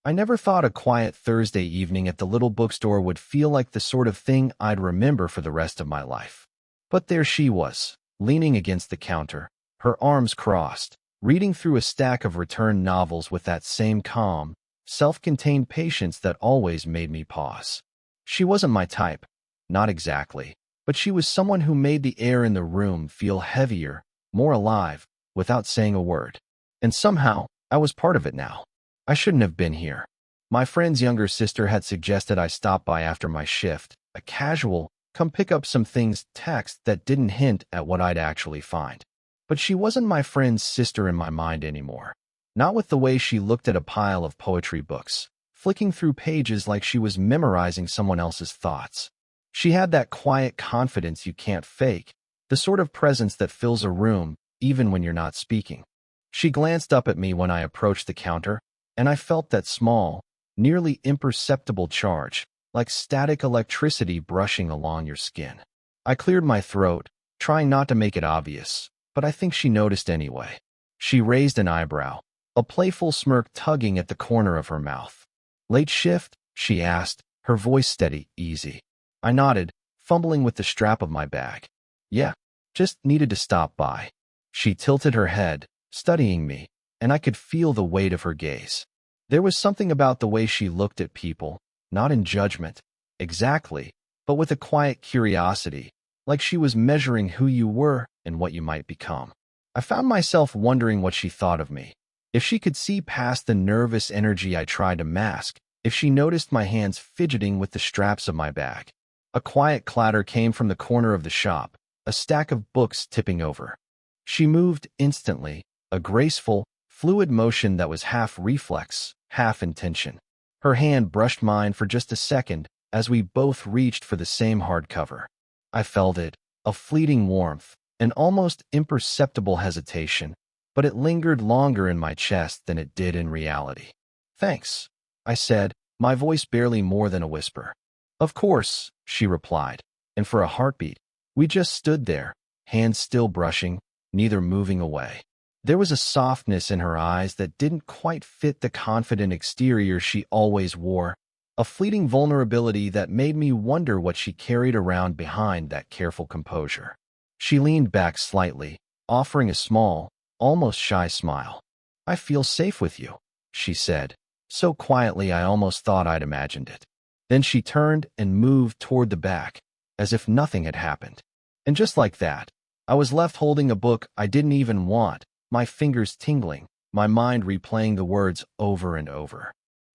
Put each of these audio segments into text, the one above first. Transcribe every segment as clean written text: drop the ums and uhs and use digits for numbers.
I never thought a quiet Thursday evening at the little bookstore would feel like the sort of thing I'd remember for the rest of my life. But there she was, leaning against the counter, her arms crossed, reading through a stack of returned novels with that same calm, self-contained patience that always made me pause. She wasn't my type, not exactly, but she was someone who made the air in the room feel heavier, more alive, without saying a word. And somehow, I was part of it now. I shouldn't have been here. My friend's younger sister had suggested I stop by after my shift, a casual, come pick up some things text that didn't hint at what I'd actually find. But she wasn't my friend's sister in my mind anymore. Not with the way she looked at a pile of poetry books, flicking through pages like she was memorizing someone else's thoughts. She had that quiet confidence you can't fake, the sort of presence that fills a room even when you're not speaking. She glanced up at me when I approached the counter, and I felt that small, nearly imperceptible charge, like static electricity brushing along your skin. I cleared my throat, trying not to make it obvious, but I think she noticed anyway. She raised an eyebrow, a playful smirk tugging at the corner of her mouth. "Late shift?" she asked, her voice steady, easy. I nodded, fumbling with the strap of my bag. "Yeah, just needed to stop by." She tilted her head, studying me, and I could feel the weight of her gaze. There was something about the way she looked at people, not in judgment, exactly, but with a quiet curiosity, like she was measuring who you were and what you might become. I found myself wondering what she thought of me. If she could see past the nervous energy I tried to mask, if she noticed my hands fidgeting with the straps of my bag. A quiet clatter came from the corner of the shop, a stack of books tipping over. She moved instantly, a graceful, fluid motion that was half reflex, half intention. Her hand brushed mine for just a second as we both reached for the same hardcover. I felt it, a fleeting warmth, an almost imperceptible hesitation, but it lingered longer in my chest than it did in reality. "Thanks," I said, my voice barely more than a whisper. "Of course," she replied, and for a heartbeat, we just stood there, hands still brushing, neither moving away. There was a softness in her eyes that didn't quite fit the confident exterior she always wore, a fleeting vulnerability that made me wonder what she carried around behind that careful composure. She leaned back slightly, offering a small, almost shy smile. "I feel safe with you," she said, so quietly I almost thought I'd imagined it. Then she turned and moved toward the back, as if nothing had happened. And just like that, I was left holding a book I didn't even want, my fingers tingling, my mind replaying the words over and over.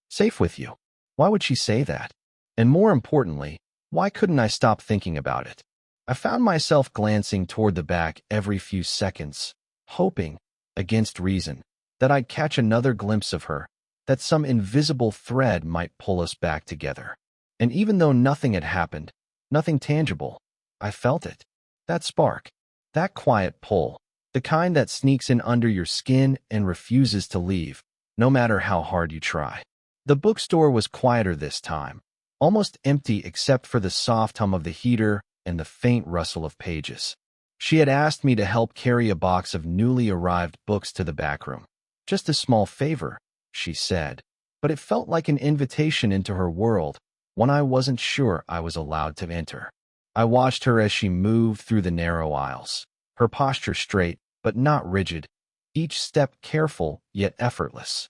Safe with you. Why would she say that? And more importantly, why couldn't I stop thinking about it? I found myself glancing toward the back every few seconds, hoping, against reason, that I'd catch another glimpse of her, that some invisible thread might pull us back together. And even though nothing had happened, nothing tangible, I felt it. That spark, that quiet pull, the kind that sneaks in under your skin and refuses to leave, no matter how hard you try. The bookstore was quieter this time, almost empty except for the soft hum of the heater and the faint rustle of pages. She had asked me to help carry a box of newly arrived books to the back room. Just a small favor, she said, but it felt like an invitation into her world, one I wasn't sure I was allowed to enter. I watched her as she moved through the narrow aisles, her posture straight but not rigid, each step careful yet effortless.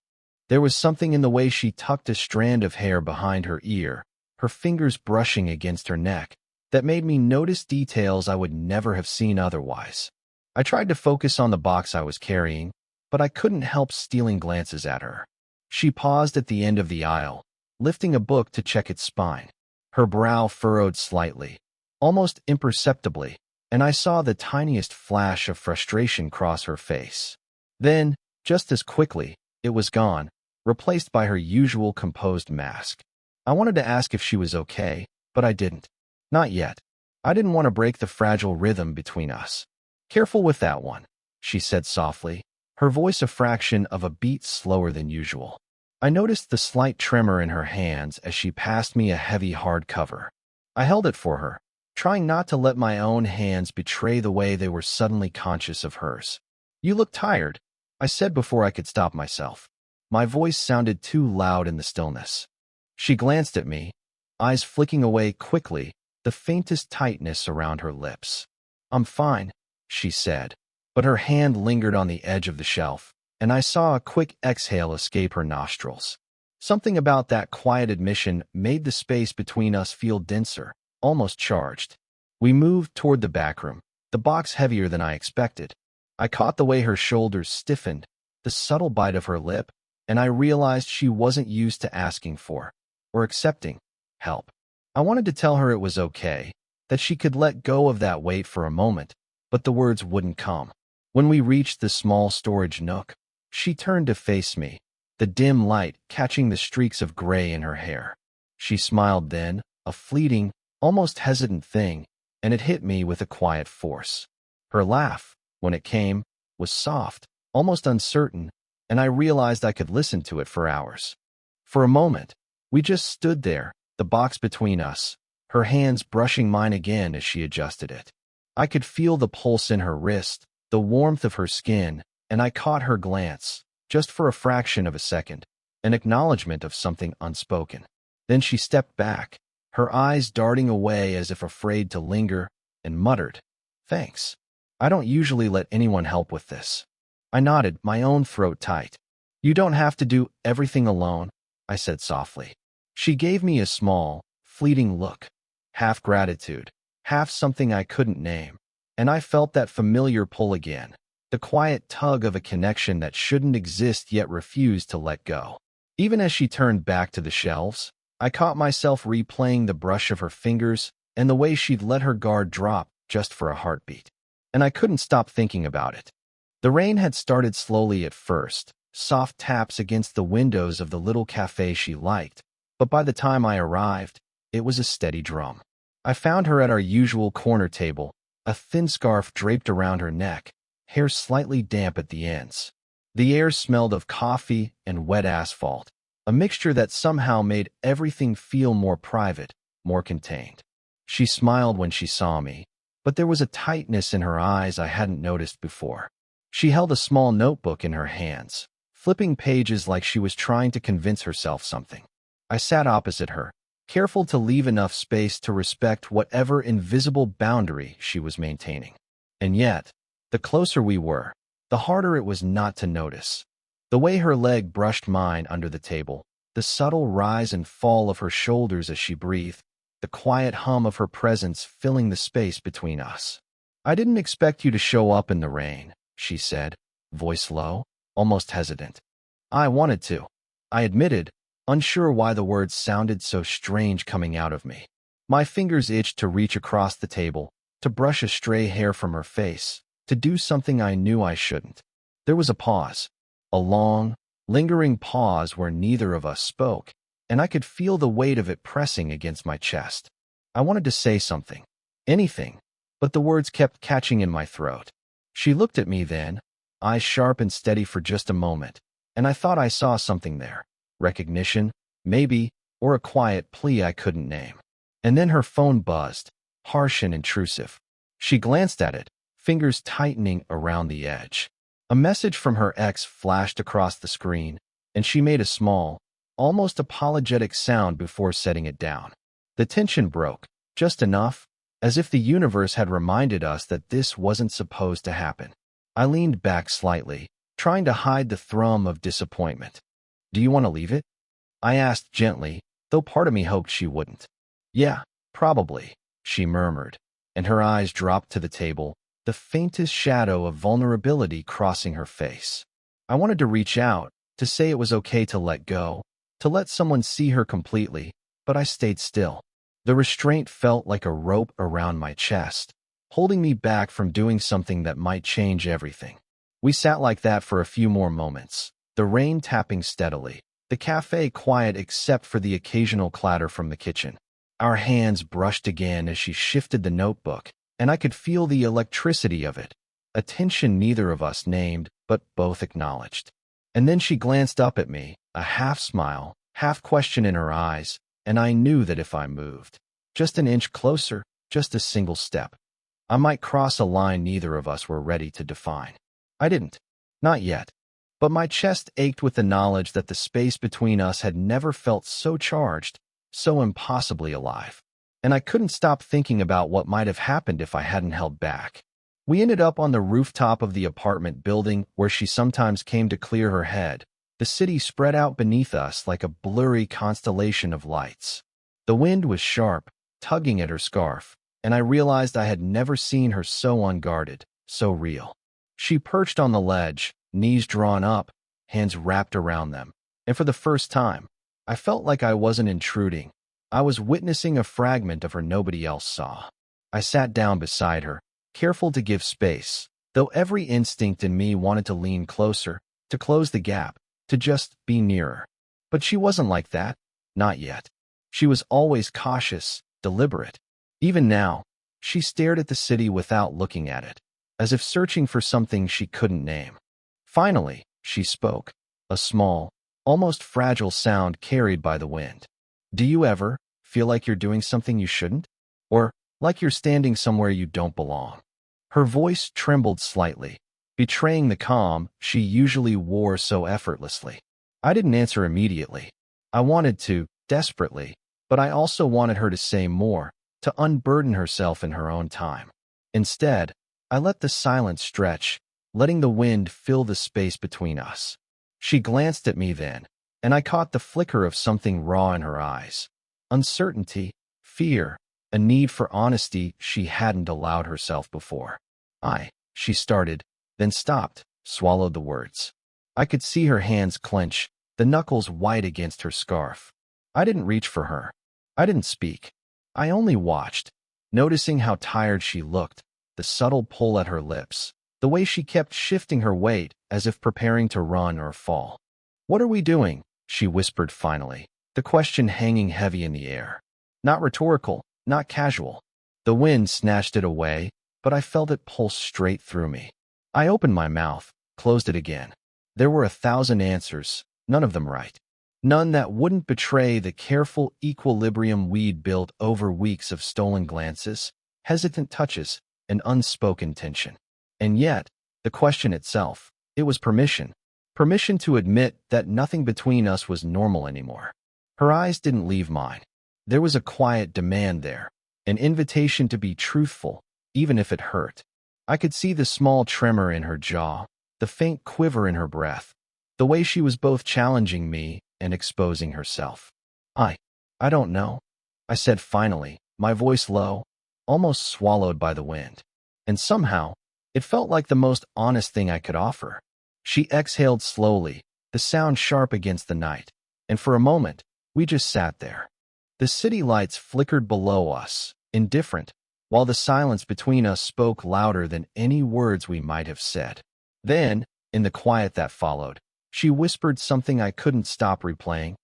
There was something in the way she tucked a strand of hair behind her ear, her fingers brushing against her neck, that made me notice details I would never have seen otherwise. I tried to focus on the box I was carrying, but I couldn't help stealing glances at her. She paused at the end of the aisle, lifting a book to check its spine. Her brow furrowed slightly, almost imperceptibly, and I saw the tiniest flash of frustration cross her face. Then, just as quickly, it was gone, replaced by her usual composed mask. I wanted to ask if she was okay, but I didn't. Not yet. I didn't want to break the fragile rhythm between us. "Careful with that one," she said softly, her voice a fraction of a beat slower than usual. I noticed the slight tremor in her hands as she passed me a heavy hardcover. I held it for her, trying not to let my own hands betray the way they were suddenly conscious of hers. "You look tired," I said before I could stop myself. My voice sounded too loud in the stillness. She glanced at me, eyes flicking away quickly, the faintest tightness around her lips. "I'm fine," she said, but her hand lingered on the edge of the shelf, and I saw a quick exhale escape her nostrils. Something about that quiet admission made the space between us feel denser, almost charged. We moved toward the back room, the box heavier than I expected. I caught the way her shoulders stiffened, the subtle bite of her lip, and I realized she wasn't used to asking for, or accepting, help. I wanted to tell her it was okay, that she could let go of that weight for a moment, but the words wouldn't come. When we reached the small storage nook, she turned to face me, the dim light catching the streaks of gray in her hair. She smiled then, a fleeting, almost hesitant thing, and it hit me with a quiet force. Her laugh, when it came, was soft, almost uncertain, and I realized I could listen to it for hours. For a moment, we just stood there, the box between us, her hands brushing mine again as she adjusted it. I could feel the pulse in her wrist, the warmth of her skin, and I caught her glance, just for a fraction of a second, an acknowledgement of something unspoken. Then she stepped back, her eyes darting away as if afraid to linger, and muttered, "Thanks. I don't usually let anyone help with this." I nodded, my own throat tight. "You don't have to do everything alone," I said softly. She gave me a small, fleeting look, half gratitude, half something I couldn't name, and I felt that familiar pull again, the quiet tug of a connection that shouldn't exist yet refused to let go. Even as she turned back to the shelves, I caught myself replaying the brush of her fingers and the way she'd let her guard drop just for a heartbeat. And I couldn't stop thinking about it. The rain had started slowly at first, soft taps against the windows of the little cafe she liked, but by the time I arrived, it was a steady drum. I found her at our usual corner table, a thin scarf draped around her neck, hair slightly damp at the ends. The air smelled of coffee and wet asphalt, a mixture that somehow made everything feel more private, more contained. She smiled when she saw me, but there was a tightness in her eyes I hadn't noticed before. She held a small notebook in her hands, flipping pages like she was trying to convince herself something. I sat opposite her, careful to leave enough space to respect whatever invisible boundary she was maintaining. And yet, the closer we were, the harder it was not to notice. The way her leg brushed mine under the table, the subtle rise and fall of her shoulders as she breathed, the quiet hum of her presence filling the space between us. "I didn't expect you to show up in the rain," she said, voice low, almost hesitant. "I wanted to," I admitted, unsure why the words sounded so strange coming out of me. My fingers itched to reach across the table, to brush a stray hair from her face, to do something I knew I shouldn't. There was a pause, a long, lingering pause where neither of us spoke, and I could feel the weight of it pressing against my chest. I wanted to say something, anything, but the words kept catching in my throat. She looked at me then, eyes sharp and steady for just a moment, and I thought I saw something there. Recognition, maybe, or a quiet plea I couldn't name. And then her phone buzzed, harsh and intrusive. She glanced at it, fingers tightening around the edge. A message from her ex flashed across the screen, and she made a small, almost apologetic sound before setting it down. The tension broke, just enough, as if the universe had reminded us that this wasn't supposed to happen. I leaned back slightly, trying to hide the thrum of disappointment. "Do you want to leave it?" I asked gently, though part of me hoped she wouldn't. "Yeah, probably," she murmured, and her eyes dropped to the table, the faintest shadow of vulnerability crossing her face. I wanted to reach out, to say it was okay to let go, to let someone see her completely, but I stayed still. The restraint felt like a rope around my chest, holding me back from doing something that might change everything. We sat like that for a few more moments, the rain tapping steadily, the cafe quiet except for the occasional clatter from the kitchen. Our hands brushed again as she shifted the notebook, and I could feel the electricity of it, a tension neither of us named, but both acknowledged. And then she glanced up at me, a half smile, half question in her eyes, and I knew that if I moved just an inch closer, just a single step, I might cross a line neither of us were ready to define. I didn't. Not yet. But my chest ached with the knowledge that the space between us had never felt so charged, so impossibly alive. And I couldn't stop thinking about what might have happened if I hadn't held back. We ended up on the rooftop of the apartment building where she sometimes came to clear her head. The city spread out beneath us like a blurry constellation of lights. The wind was sharp, tugging at her scarf, and I realized I had never seen her so unguarded, so real. She perched on the ledge, knees drawn up, hands wrapped around them, and for the first time, I felt like I wasn't intruding. I was witnessing a fragment of her nobody else saw. I sat down beside her, careful to give space, though every instinct in me wanted to lean closer, to close the gap, to just be nearer. But she wasn't like that, not yet. She was always cautious, deliberate. Even now, she stared at the city without looking at it, as if searching for something she couldn't name. Finally, she spoke, a small, almost fragile sound carried by the wind. Do you ever feel like you're doing something you shouldn't? Or like you're standing somewhere you don't belong? Her voice trembled slightly, betraying the calm she usually wore so effortlessly. I didn't answer immediately. I wanted to, desperately, but I also wanted her to say more, to unburden herself in her own time. Instead, I let the silence stretch, letting the wind fill the space between us. She glanced at me then, and I caught the flicker of something raw in her eyes. Uncertainty, fear, a need for honesty she hadn't allowed herself before. She started, then stopped, swallowed the words. I could see her hands clench, the knuckles white against her scarf. I didn't reach for her. I didn't speak. I only watched, noticing how tired she looked, the subtle pull at her lips, the way she kept shifting her weight as if preparing to run or fall. What are we doing? She whispered finally, the question hanging heavy in the air. Not rhetorical, not casual. The wind snatched it away, but I felt it pulse straight through me. I opened my mouth, closed it again. There were 1,000 answers, none of them right. None that wouldn't betray the careful equilibrium we'd built over weeks of stolen glances, hesitant touches, and unspoken tension. And yet, the question itself, it was permission. Permission to admit that nothing between us was normal anymore. Her eyes didn't leave mine. There was a quiet demand there, an invitation to be truthful, even if it hurt. I could see the small tremor in her jaw, the faint quiver in her breath, the way she was both challenging me and exposing herself. I don't know, I said finally, my voice low, almost swallowed by the wind. And somehow, it felt like the most honest thing I could offer. She exhaled slowly, the sound sharp against the night, and for a moment, we just sat there. The city lights flickered below us, indifferent, while the silence between us spoke louder than any words we might have said. Then, in the quiet that followed, she whispered something I couldn't stop replaying.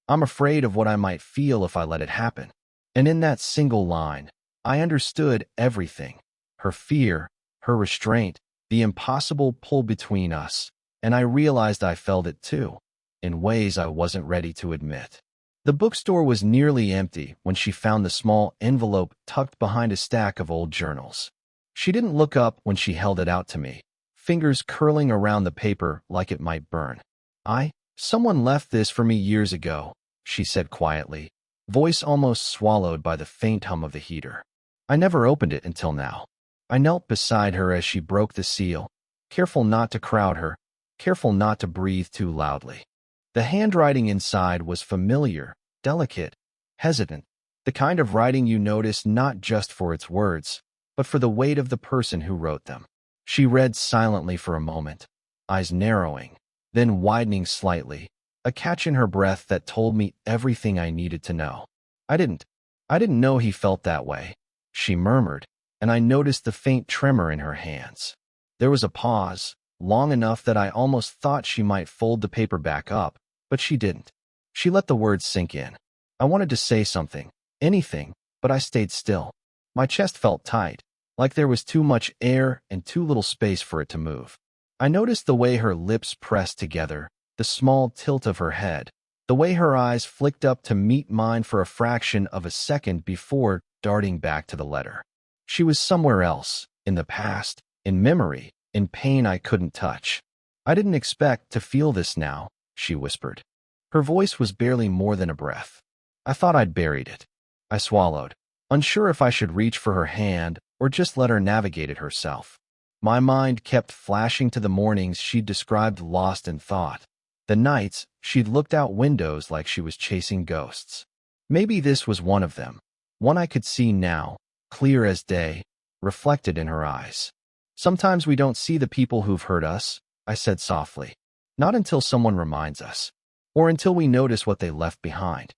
I'm afraid of what I might feel if I let it happen. And in that single line, I understood everything. Her fear, her restraint, the impossible pull between us, and I realized I felt it too, in ways I wasn't ready to admit. The bookstore was nearly empty when she found the small envelope tucked behind a stack of old journals. She didn't look up when she held it out to me, fingers curling around the paper like it might burn. Someone left this for me years ago, she said quietly, voice almost swallowed by the faint hum of the heater. I never opened it until now. I knelt beside her as she broke the seal, careful not to crowd her, careful not to breathe too loudly. The handwriting inside was familiar, delicate, hesitant, the kind of writing you notice not just for its words, but for the weight of the person who wrote them. She read silently for a moment, eyes narrowing, then widening slightly, a catch in her breath that told me everything I needed to know. I didn't know he felt that way, she murmured, and I noticed the faint tremor in her hands. There was a pause, long enough that I almost thought she might fold the paper back up, but she didn't. She let the words sink in. I wanted to say something, anything, but I stayed still. My chest felt tight, like there was too much air and too little space for it to move. I noticed the way her lips pressed together, the small tilt of her head, the way her eyes flicked up to meet mine for a fraction of a second before darting back to the letter. She was somewhere else, in the past, in memory, in pain I couldn't touch. "I didn't expect to feel this now," she whispered. Her voice was barely more than a breath. I thought I'd buried it. I swallowed, unsure if I should reach for her hand or just let her navigate it herself. My mind kept flashing to the mornings she'd described lost in thought, the nights she'd looked out windows like she was chasing ghosts. Maybe this was one of them, one I could see now, clear as day, reflected in her eyes. "Sometimes we don't see the people who've hurt us," I said softly. "Not until someone reminds us, or until we notice what they left behind."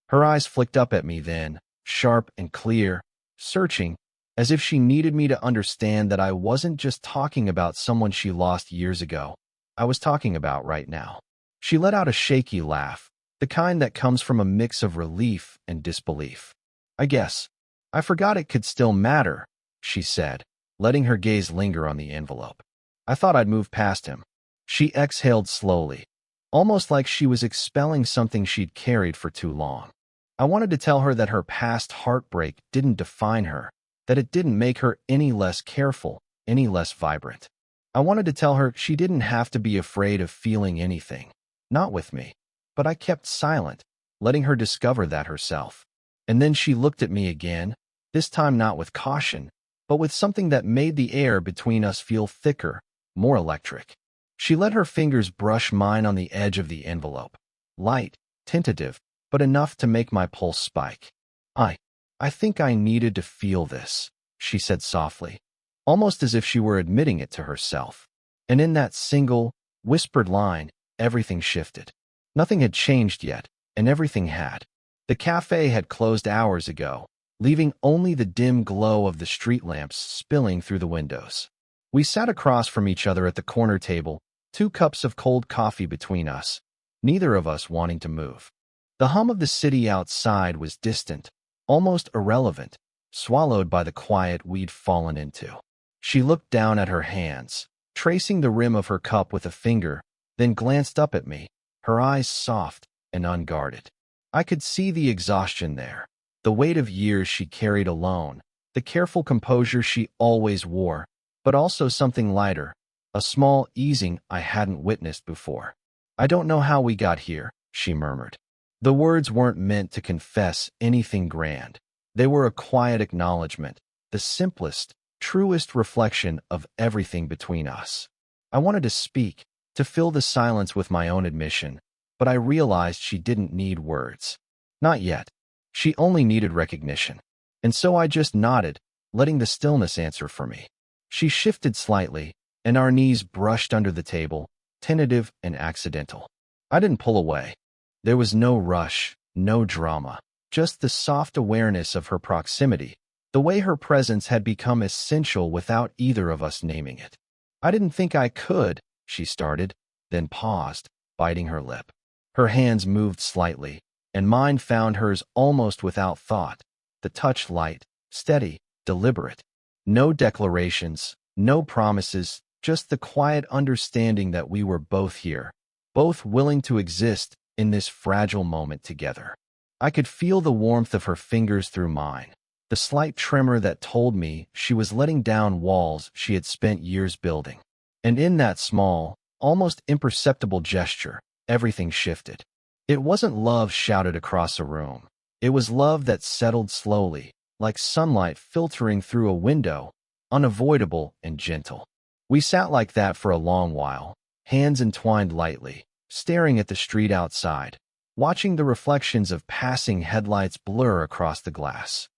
Her eyes flicked up at me then, sharp and clear, searching, as if she needed me to understand that I wasn't just talking about someone she lost years ago. I was talking about right now. She let out a shaky laugh, the kind that comes from a mix of relief and disbelief. "I guess I forgot it could still matter," she said, letting her gaze linger on the envelope. "I thought I'd move past him." She exhaled slowly, almost like she was expelling something she'd carried for too long. I wanted to tell her that her past heartbreak didn't define her, that it didn't make her any less careful, any less vibrant. I wanted to tell her she didn't have to be afraid of feeling anything, not with me. But I kept silent, letting her discover that herself. And then she looked at me again, this time not with caution, but with something that made the air between us feel thicker, more electric. She let her fingers brush mine on the edge of the envelope. Light, tentative, but enough to make my pulse spike. I think I needed to feel this," she said softly, almost as if she were admitting it to herself. And in that single, whispered line, everything shifted. Nothing had changed yet, and everything had. The cafe had closed hours ago, leaving only the dim glow of the street lamps spilling through the windows. We sat across from each other at the corner table, 2 cups of cold coffee between us, neither of us wanting to move. The hum of the city outside was distant, almost irrelevant, swallowed by the quiet we'd fallen into. She looked down at her hands, tracing the rim of her cup with a finger, then glanced up at me, her eyes soft and unguarded. I could see the exhaustion there, the weight of years she carried alone, the careful composure she always wore, but also something lighter, a small easing I hadn't witnessed before. "I don't know how we got here," she murmured. The words weren't meant to confess anything grand. They were a quiet acknowledgement, the simplest, truest reflection of everything between us. I wanted to speak, to fill the silence with my own admission, but I realized she didn't need words. Not yet. She only needed recognition. And so I just nodded, letting the stillness answer for me. She shifted slightly, and our knees brushed under the table, tentative and accidental. I didn't pull away. There was no rush, no drama, just the soft awareness of her proximity, the way her presence had become essential without either of us naming it. "I didn't think I could," she started, then paused, biting her lip. Her hands moved slightly, and mine found hers almost without thought, the touch light, steady, deliberate. No declarations, no promises, just the quiet understanding that we were both here, both willing to exist in this fragile moment together. I could feel the warmth of her fingers through mine, the slight tremor that told me she was letting down walls she had spent years building. And in that small, almost imperceptible gesture, everything shifted. It wasn't love shouted across a room. It was love that settled slowly, like sunlight filtering through a window, unavoidable and gentle. We sat like that for a long while, hands entwined lightly, staring at the street outside, watching the reflections of passing headlights blur across the glass.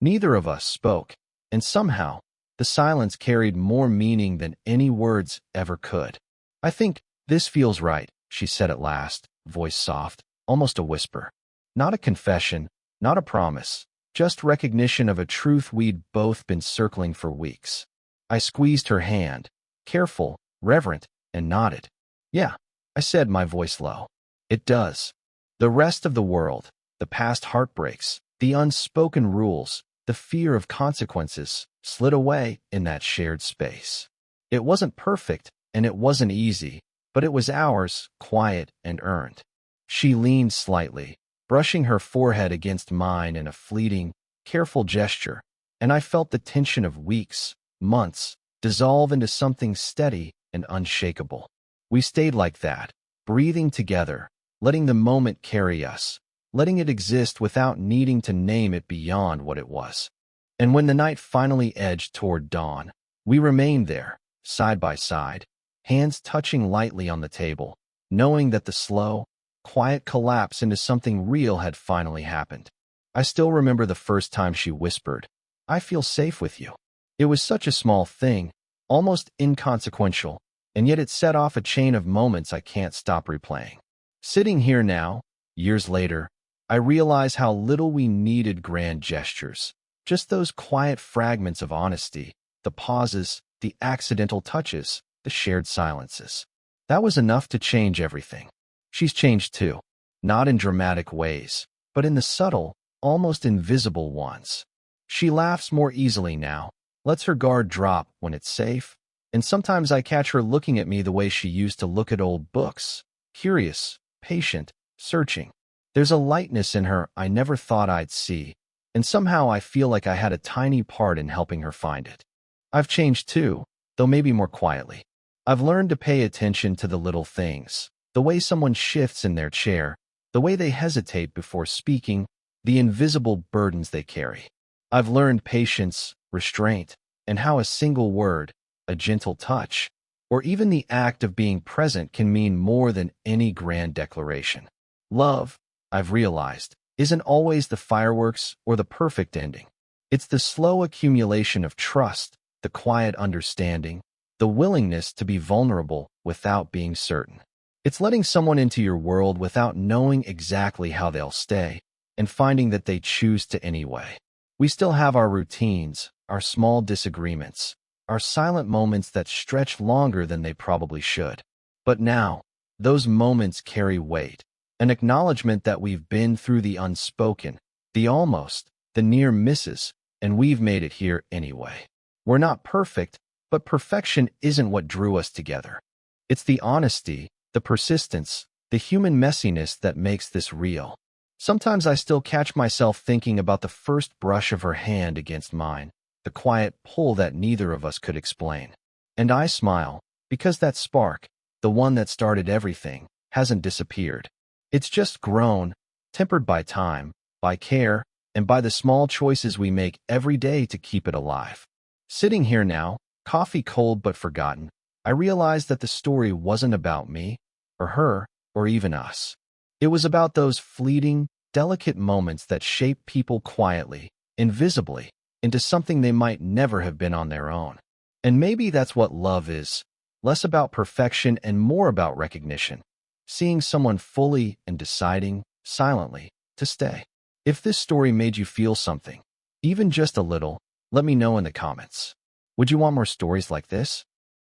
Neither of us spoke, and somehow, the silence carried more meaning than any words ever could. "I think this feels right," she said at last, voice soft, almost a whisper. Not a confession, not a promise, just recognition of a truth we'd both been circling for weeks. I squeezed her hand, careful, reverent, and nodded. "Yeah," I said, my voice low. "It does. The rest of the world, the past heartbreaks, the unspoken rules, the fear of consequences, slid away in that shared space. It wasn't perfect, and it wasn't easy, but it was ours, quiet and earned." She leaned slightly, brushing her forehead against mine in a fleeting, careful gesture, and I felt the tension of weeks, months, dissolve into something steady and unshakable. We stayed like that, breathing together, letting the moment carry us, letting it exist without needing to name it beyond what it was. And when the night finally edged toward dawn, we remained there, side by side, hands touching lightly on the table, knowing that the slow, quiet collapse into something real had finally happened. I still remember the first time she whispered, "I feel safe with you." It was such a small thing, almost inconsequential, and yet it set off a chain of moments I can't stop replaying. Sitting here now, years later, I realize how little we needed grand gestures, just those quiet fragments of honesty, the pauses, the accidental touches, the shared silences. That was enough to change everything. She's changed too, not in dramatic ways, but in the subtle, almost invisible ones. She laughs more easily now, lets her guard drop when it's safe, and sometimes I catch her looking at me the way she used to look at old books, curious, patient, searching. There's a lightness in her I never thought I'd see, and somehow I feel like I had a tiny part in helping her find it. I've changed too, though maybe more quietly. I've learned to pay attention to the little things, the way someone shifts in their chair, the way they hesitate before speaking, the invisible burdens they carry. I've learned patience, restraint, and how a single word, a gentle touch, or even the act of being present can mean more than any grand declaration. Love, I've realized, isn't always the fireworks or the perfect ending. It's the slow accumulation of trust, the quiet understanding, the willingness to be vulnerable without being certain. It's letting someone into your world without knowing exactly how they'll stay, and finding that they choose to anyway. We still have our routines, our small disagreements, our silent moments that stretch longer than they probably should. But now, those moments carry weight, an acknowledgement that we've been through the unspoken, the almost, the near misses, and we've made it here anyway. We're not perfect, but perfection isn't what drew us together. It's the honesty, the persistence, the human messiness that makes this real. Sometimes I still catch myself thinking about the first brush of her hand against mine, the quiet pull that neither of us could explain. And I smile, because that spark, the one that started everything, hasn't disappeared. It's just grown, tempered by time, by care, and by the small choices we make every day to keep it alive. Sitting here now, coffee cold but forgotten, I realized that the story wasn't about me, or her, or even us. It was about those fleeting, delicate moments that shape people quietly, invisibly, into something they might never have been on their own. And maybe that's what love is, less about perfection and more about recognition, seeing someone fully and deciding, silently, to stay. If this story made you feel something, even just a little, let me know in the comments. Would you want more stories like this?